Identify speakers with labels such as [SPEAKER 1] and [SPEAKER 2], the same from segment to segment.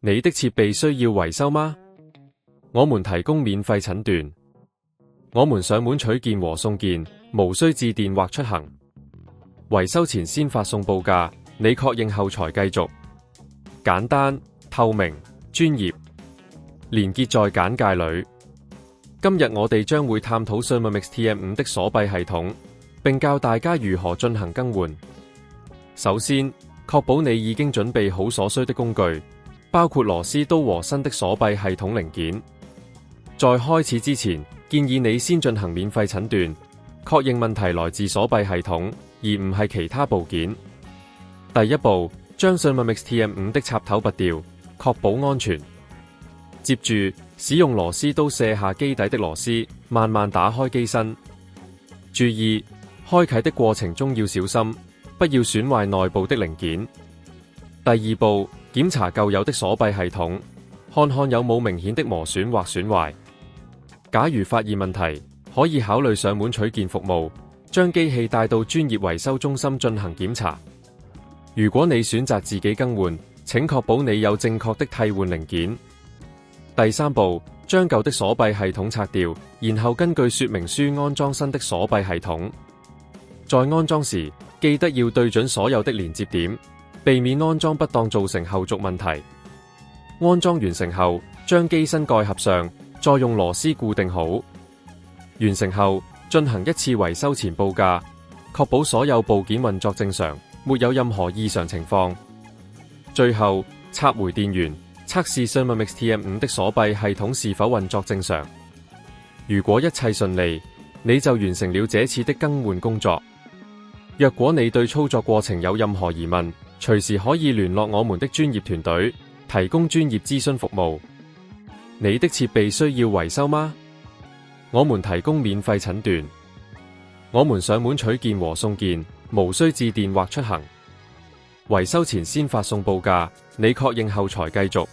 [SPEAKER 1] 你的設備需要維修嗎？我們提供免費診斷，我們上門取件和送件，無需致電或出行。維修前先發送報價，你確認後才繼續。簡單、透明、專業，連結在簡介裏。今日我哋將會探討 Thermomix TM5 的鎖閉系統，並教大家如何進行更換。首先，確保你已經準備好所需的工具，包括螺絲刀和新的鎖閉系統零件。在開始之前，建議你先進行免費診斷，確認問題來自鎖閉系統，而唔係其他部件。第一步，將 Thermomix TM5 的插頭拔掉，確保安全。接住，使用螺絲刀卸下機底的螺絲，慢慢打開機身。注意，開啟的過程中要小心，不要損壞內部的零件。第二步，檢查舊有的鎖閉系統，看看有冇明顯的磨損或損壞。假如發現問題，可以考慮上門取件服務，將機器帶到專業維修中心進行檢查。如果你選擇自己更換，請確保你有正確的替換零件。第三步，將舊的鎖閉系統拆掉，然後根據說明書安裝新的鎖閉系統。在安裝時，記得要對準所有的連接點，避免安裝不當造成後續問題。安裝完成後，將機身蓋合上，再用螺絲固定好。完成後，進行一次維修前報價，確保所有部件運作正常，沒有任何異常情況。最後，插回電源，測試 Thermomix TM5 的鎖閉系統是否運作正常。如果一切順利，你就完成了這次的更換工作。若果你對操作過程有任何疑問，隨時可以聯絡我們的專業團隊，提供專業諮詢服務。你的設備需要維修嗎？我們提供免費診斷，我們上門取件和送件，無需致電或出行。維修前先發送報價，你確認後才繼續。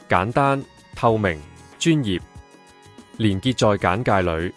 [SPEAKER 1] 簡單、透明、專業，連結在簡介裏。